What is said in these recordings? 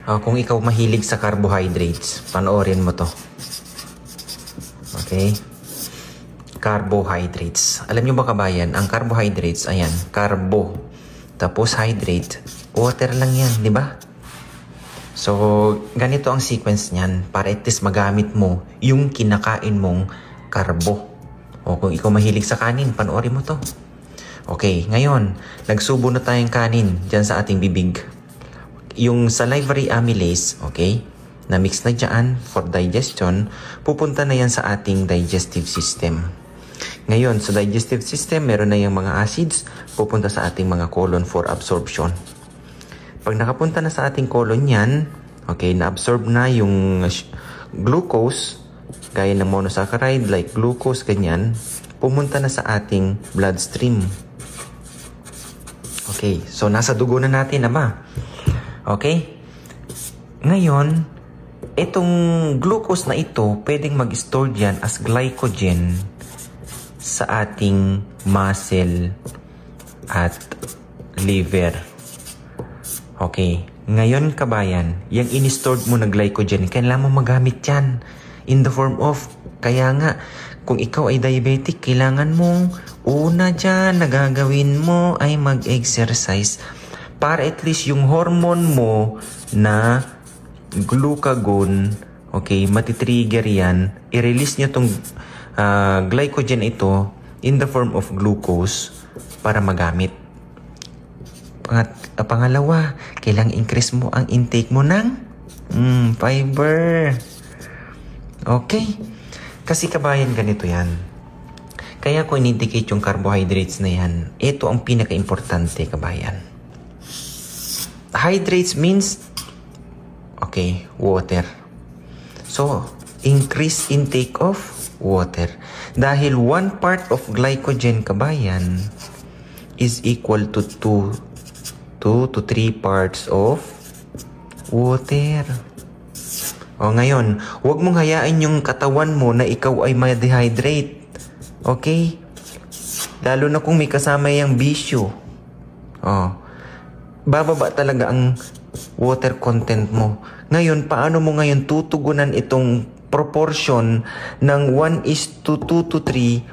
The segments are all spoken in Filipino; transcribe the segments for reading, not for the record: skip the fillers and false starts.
Kung ikaw mahilig sa carbohydrates, panoorin mo to. Okay? Carbohydrates. Alam nyo ba kabayan, ang carbohydrates, ayan, carbo. Tapos hydrate, water lang yan, di ba? So, ganito ang sequence niyan para at least magamit mo yung kinakain mong carbo. O kung ikaw mahilig sa kanin, panoorin mo to. Okay, ngayon, nagsubo na tayong kanin dyan sa ating bibig. Yung salivary amylase, okay, na mix na dyan for digestion, pupunta na yan sa ating digestive system. Ngayon, sa digestive system, meron na yung mga acids, pupunta sa ating mga colon for absorption. Pag nakapunta na sa ating colon yan, okay, na-absorb na yung glucose, gaya ng monosaccharide like glucose, ganyan, pumunta na sa ating bloodstream. Okay, so nasa dugo na natin, ama. Okay? Ngayon, itong glucose na ito, pwedeng mag-store dyan as glycogen sa ating muscle at liver. Okay. Ngayon, kabayan, yung in-stored mo na glycogen, kailangan mo magamit yan in the form of, kaya nga, kung ikaw ay diabetic, kailangan mong una dyan na gagawin mo ay mag-exercise para at least yung hormone mo na glucagon, okay, matitrigger yan, i-release niya tong glycogen ito in the form of glucose para magamit. Pangalawa, kailangang increase mo ang intake mo ng fiber. Okay? Kasi kabayan, ganito yan. Kaya kung in-indicate yung carbohydrates na yan, ito ang pinaka-importante, kabayan. Hydrates means, okay, water. So, increase intake of water. Dahil 1 part of glycogen, kabayan, is equal to 2 to 3 parts of water. O ngayon, huwag mong hayaan yung katawan mo na ikaw ay ma-dehydrate. Okay? Lalo na kung may kasama yung bisyo. Bababa talaga ang water content mo. Ngayon, paano mo ngayon tutugunan itong proportion ng 1:2 to 3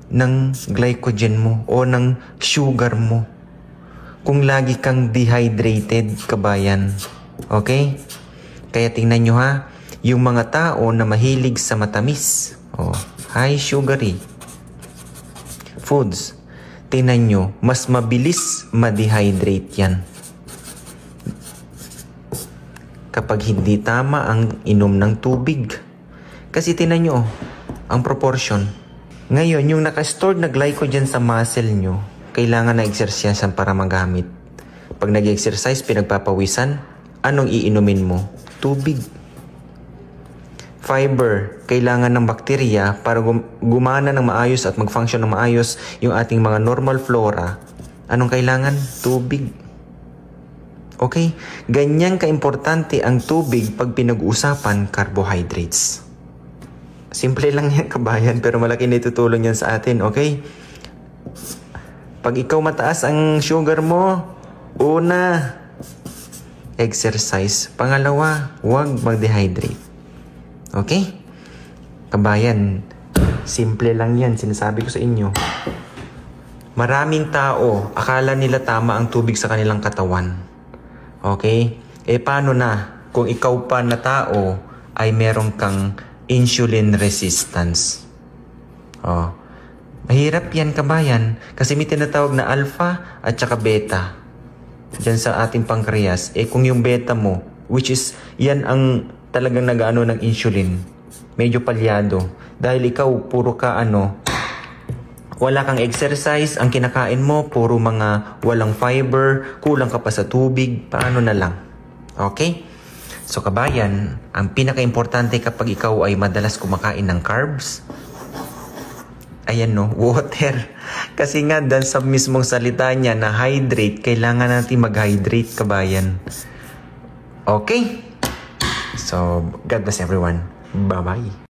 ng glycogen mo o ng sugar mo kung lagi kang dehydrated, kabayan? Okay? Kaya tingnan nyo ha, yung mga tao na mahilig sa matamis, high sugary foods, tingnan nyo, mas mabilis ma-dehydrate yan kapag hindi tama ang inom ng tubig. Kasi tingnan nyo, ang proportion. Ngayon, yung naka-stored na glycogen sa muscle nyo, kailangan na exercise para magamit. Pag nag-exercise, pinagpapawisan, anong iinumin mo? Tubig. Fiber, kailangan ng bakterya para gumana ng maayos at mag-function ng maayos yung ating mga normal flora. Anong kailangan? Tubig. Okay? Ganyan ka-importante ang tubig pag pinag-uusapan carbohydrates. Simple lang yan, kabayan, pero malaki na itutulong yan sa atin, okay? Pag ikaw mataas ang sugar mo, una, exercise. Pangalawa, huwag mag-dehydrate. Okay? Kabayan, simple lang yan, sinasabi ko sa inyo. Maraming tao, akala nila tama ang tubig sa kanilang katawan. Okay? Paano na kung ikaw pa na tao ay meron kang insulin resistance? Mahirap yan, kabayan, kasi may tinatawag na alpha at saka beta dyan sa ating pancreas. Kung yung beta mo, which is yan ang talagang nag-ano ng insulin, medyo palyado. Dahil ikaw, puro ka wala kang exercise, ang kinakain mo, puro mga walang fiber, kulang ka pa sa tubig, paano na lang? Okay? So kabayan, ang pinaka-importante kapag ikaw ay madalas kumakain ng carbs, ayan water. Kasi nga, dan sa mismong salita niya na hydrate, kailangan natin mag-hydrate, kabayan. Okay? So, God bless everyone. Bye-bye.